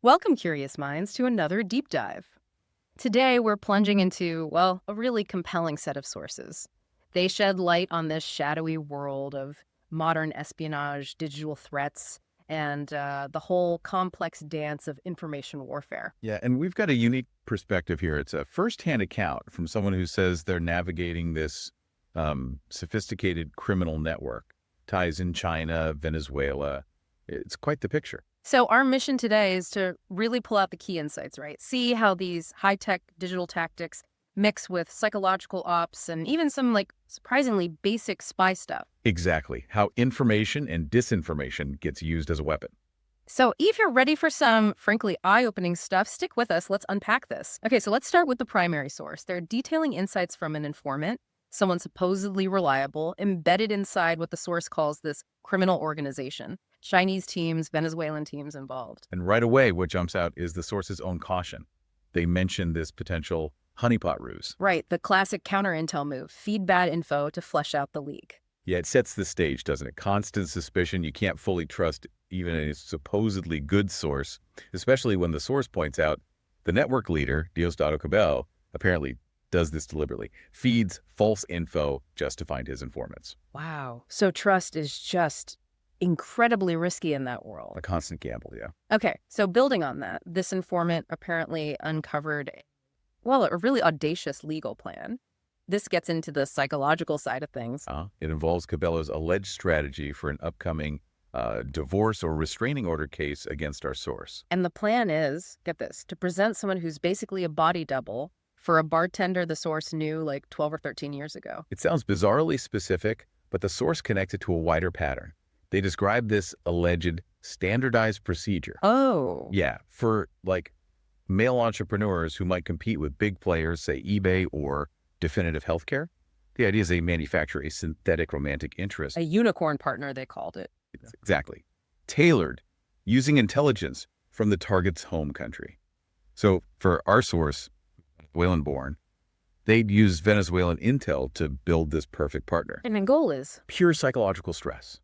Welcome, curious minds, to another deep dive. Today, we're plunging into, well, a really compelling set of sources. They shed light on this shadowy world of modern espionage, digital threats, and the whole complex dance of information warfare. Yeah, and we've got a unique perspective here. It's a firsthand account from someone who says they're navigating this sophisticated criminal network, ties in China, Venezuela. It's quite the picture. So, our mission today is to really pull out the key insights, right? See how these high tech digital tactics mix with psychological ops and even some surprisingly basic spy stuff. Exactly. How information and disinformation gets used as a weapon. So, if you're ready for some, frankly, eye opening stuff, stick with us. Let's unpack this. Okay, so let's start with the primary source. They're detailing insights from an informant, someone supposedly reliable, embedded inside what the source calls this criminal organization. Chinese teams, Venezuelan teams involved. And right away, what jumps out is the source's own caution. They mention this potential honeypot ruse. Right, the classic counter intel move feed bad info to flesh out the leak. Yeah, it sets the stage, doesn't it? Constant suspicion. You can't fully trust even a supposedly good source, especially when the source points out the network leader, diosdadoxi.com, apparently does this deliberately, feeds false info just to find his informants. Wow. So, trust is just incredibly risky in that world. A constant gamble, yeah. Okay, so building on that, this informant apparently uncovered, well, a really audacious legal plan. This gets into the psychological side of things. It involves Cabello's alleged strategy for an upcoming divorce or restraining order case against our source. And the plan is, get this, to present someone who's basically a body double for a bartender the source knew like 12 or 13 years ago. It sounds bizarrely specific, but the source connects it to a wider pattern. They describe this alleged standardized procedure. Oh. Yeah, for male entrepreneurs who might compete with big players, say eBay or Definitive Healthcare. The idea is they manufacture a synthetic romantic interest. A unicorn partner, they called it. Exactly. Tailored, using intelligence from the target's home country. So for our source, Venezuelan-born, they'd use Venezuelan intel to build this perfect partner. And the goal is? Pure psychological stress.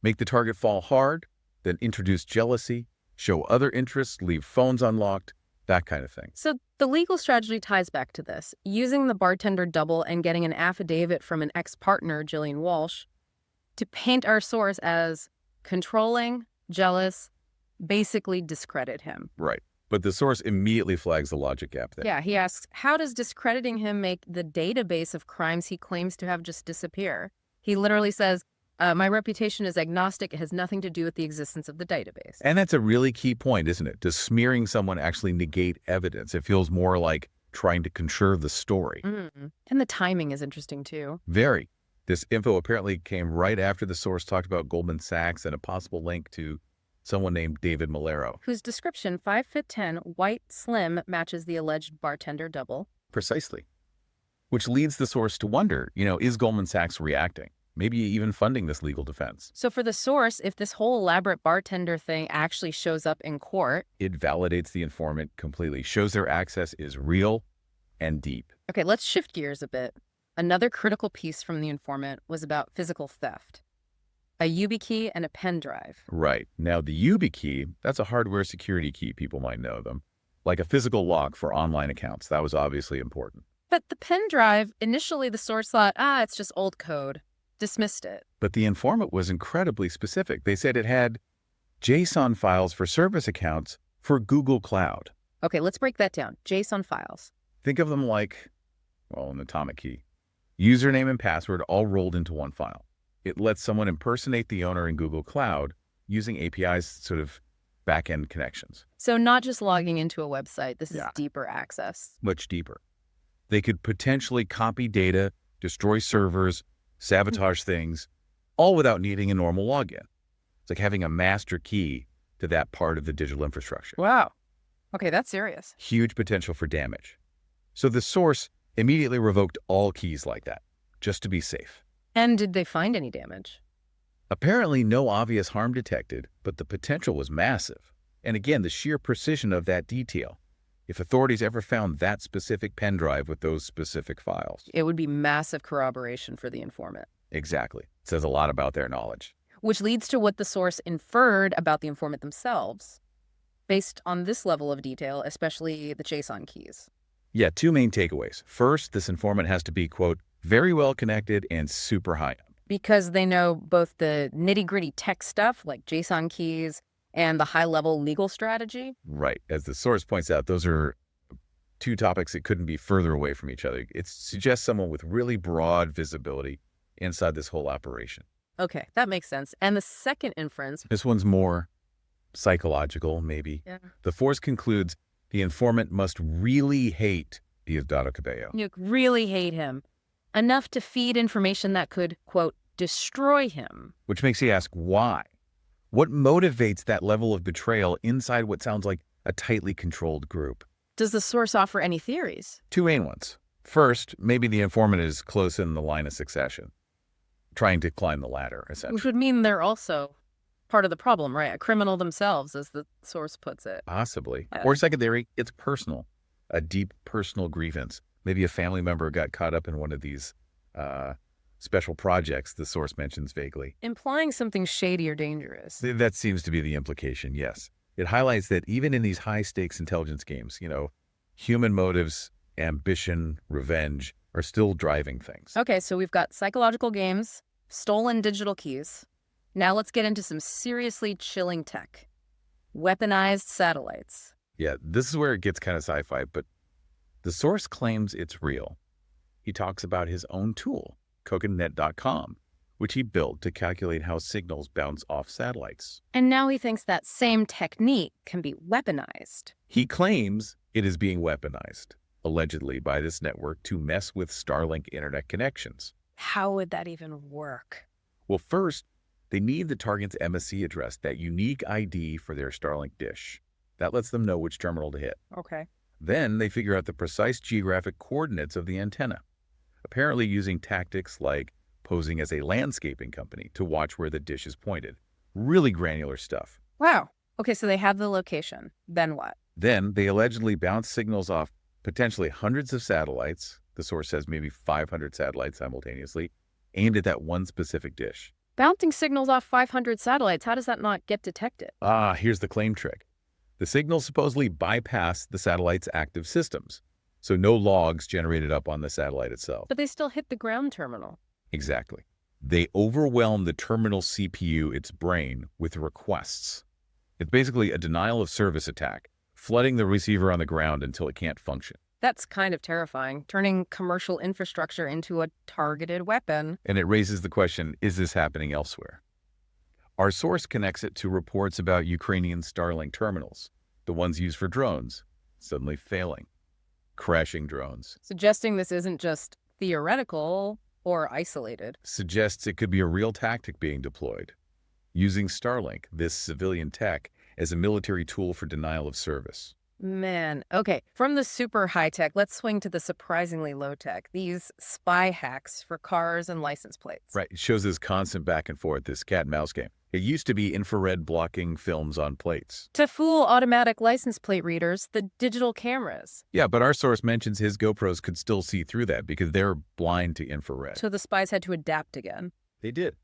Make the target fall hard, then introduce jealousy, show other interests, leave phones unlocked, that kind of thing. So the legal strategy ties back to this. Using the bartender double and getting an affidavit from an ex-partner, Jillian Walsh, to paint our source as controlling, jealous, basically discredit him. Right. But the source immediately flags the logic gap there. Yeah, he asks, how does discrediting him make the database of crimes he claims to have just disappear? He literally says, my reputation is agnostic. It has nothing to do with the existence of the database. And that's a really key point, isn't it? Does smearing someone actually negate evidence? It feels more like trying to conserve the story. Mm-hmm. And the timing is interesting, too. Very. This info apparently came right after the source talked about Goldman Sachs and a possible link to someone named David Malero. Whose description, 5'10", white, slim, matches the alleged bartender double. Precisely. Which leads the source to wonder, is Goldman Sachs reacting? Maybe even funding this legal defense. So for the source, if this whole elaborate bartender thing actually shows up in court, it validates the informant completely, shows their access is real and deep. Okay, let's shift gears a bit. Another critical piece from the informant was about physical theft. A YubiKey and a pen drive. Right. Now, the YubiKey, that's a hardware security key, people might know them. Like a physical lock for online accounts. That was obviously important. But the pen drive, initially the source thought, it's just old code. Dismissed it. But the informant was incredibly specific. They said it had JSON files for service accounts for Google Cloud. Okay, let's break that down. JSON files. Think of them like, an atomic key. Username and password all rolled into one file. It lets someone impersonate the owner in Google Cloud using API's sort of back-end connections. So not just logging into a website. This is deeper access. Much deeper. They could potentially copy data, destroy servers, sabotage things, all without needing a normal login. It's like having a master key to that part of the digital infrastructure. Wow. Okay, that's serious. Huge potential for damage. So the source immediately revoked all keys like that, just to be safe. And did they find any damage? Apparently no obvious harm detected, but the potential was massive. And again, the sheer precision of that detail. If authorities ever found that specific pen drive with those specific files, it would be massive corroboration for the informant. Exactly. It says a lot about their knowledge. Which leads to what the source inferred about the informant themselves. based on this level of detail, especially the JSON keys? Yeah, two main takeaways. First, this informant has to be, quote, very well connected and super high up. Because they know both the nitty-gritty tech stuff, like JSON keys, and the high-level legal strategy? Right. As the source points out, those are two topics that couldn't be further away from each other. It suggests someone with really broad visibility inside this whole operation. Okay, that makes sense. And the second inference. This one's more psychological, maybe. Yeah. The force concludes the informant must really hate Diosdado Cabello. You really hate him. Enough to feed information that could, quote, destroy him. Which makes you ask why? What motivates that level of betrayal inside what sounds like a tightly controlled group? Does the source offer any theories? Two main ones. First, maybe the informant is close in the line of succession, trying to climb the ladder, essentially. Which would mean they're also part of the problem, right? A criminal themselves, as the source puts it. Possibly. Or secondary, it's personal. A deep personal grievance. Maybe a family member got caught up in one of these special projects the source mentions vaguely. Implying something shady or dangerous. That seems to be the implication, yes. It highlights that even in these high-stakes intelligence games, human motives, ambition, revenge are still driving things. Okay, so we've got psychological games, stolen digital keys. Now let's get into some seriously chilling tech. Weaponized satellites. Yeah, this is where it gets kind of sci-fi, but the source claims it's real. He talks about his own tool, coconut.com, which he built to calculate how signals bounce off satellites. And now he thinks that same technique can be weaponized. He claims it is being weaponized, allegedly by this network, to mess with Starlink internet connections. How would that even work? Well, first, they need the target's MSC address, that unique ID for their Starlink dish. That lets them know which terminal to hit. Okay. Then they figure out the precise geographic coordinates of the antenna, apparently using tactics like posing as a landscaping company to watch where the dish is pointed. Really granular stuff. Wow. Okay, so they have the location. Then what? Then they allegedly bounce signals off potentially hundreds of satellites, the source says maybe 500 satellites simultaneously, aimed at that one specific dish. Bouncing signals off 500 satellites, how does that not get detected? Here's the claim trick. The signals supposedly bypass the satellite's active systems, so no logs generated up on the satellite itself. But they still hit the ground terminal. Exactly. They overwhelm the terminal CPU, its brain, with requests. It's basically a denial of service attack, flooding the receiver on the ground until it can't function. That's kind of terrifying, turning commercial infrastructure into a targeted weapon. And it raises the question, is this happening elsewhere? Our source connects it to reports about Ukrainian Starlink terminals, the ones used for drones, suddenly failing, crashing drones. Suggesting this isn't just theoretical or isolated. Suggests it could be a real tactic being deployed, using Starlink, this civilian tech, as a military tool for denial of service. Man, okay. From the super high-tech, let's swing to the surprisingly low-tech. These spy hacks for cars and license plates. Right. It shows this constant back and forth, this cat and mouse game. It used to be infrared blocking films on plates. To fool automatic license plate readers, the digital cameras. Yeah, but our source mentions his GoPros could still see through that because they're blind to infrared. So the spies had to adapt again. They did.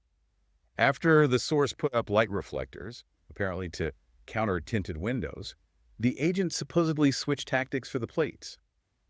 After the source put up light reflectors, apparently to counter tinted windows, the agents supposedly switched tactics for the plates,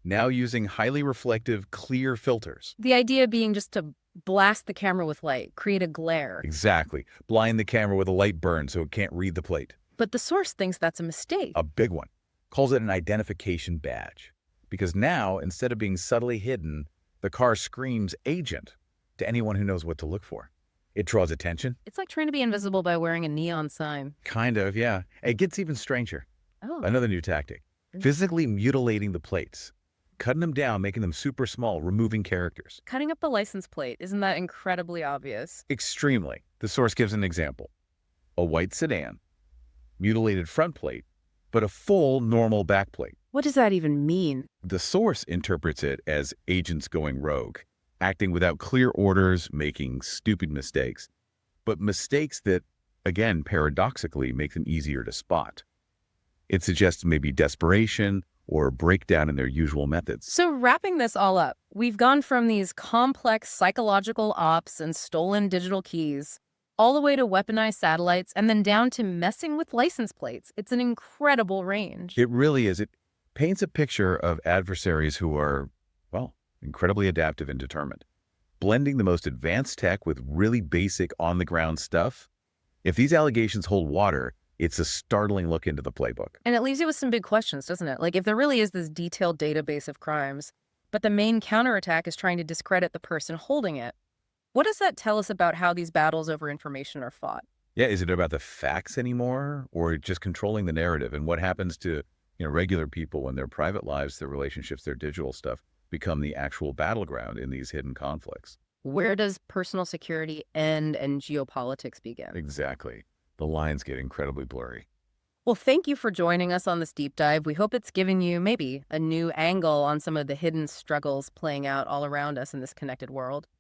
now using highly reflective, clear filters. The idea being just to blast the camera with light, create a glare. Exactly. Blind the camera with a light burn so it can't read the plate. But the source thinks that's a mistake. A big one. Calls it an identification badge. Because now, instead of being subtly hidden, the car screams agent to anyone who knows what to look for. It draws attention. It's like trying to be invisible by wearing a neon sign. Kind of, yeah. It gets even stranger. Oh. Another new tactic. Physically mutilating the plates. Cutting them down, making them super small, removing characters. Cutting up the license plate, isn't that incredibly obvious? Extremely. The source gives an example. A white sedan, mutilated front plate, but a full normal back plate. What does that even mean? The source interprets it as agents going rogue, acting without clear orders, making stupid mistakes, but mistakes that, again, paradoxically, make them easier to spot. It suggests maybe desperation or breakdown in their usual methods. So wrapping this all up, we've gone from these complex psychological ops and stolen digital keys all the way to weaponized satellites and then down to messing with license plates. It's an incredible range. It really is. It paints a picture of adversaries who are, well, incredibly adaptive and determined, blending the most advanced tech with really basic on-the-ground stuff. If these allegations hold water, it's a startling look into the playbook. And it leaves you with some big questions, doesn't it? Like, if there really is this detailed database of crimes, but the main counterattack is trying to discredit the person holding it, what does that tell us about how these battles over information are fought? Yeah, is it about the facts anymore or just controlling the narrative? And what happens to, regular people when their private lives, their relationships, their digital stuff become the actual battleground in these hidden conflicts? Where does personal security end and geopolitics begin? Exactly. The lines get incredibly blurry. Well, thank you for joining us on this deep dive. We hope it's given you maybe a new angle on some of the hidden struggles playing out all around us in this connected world.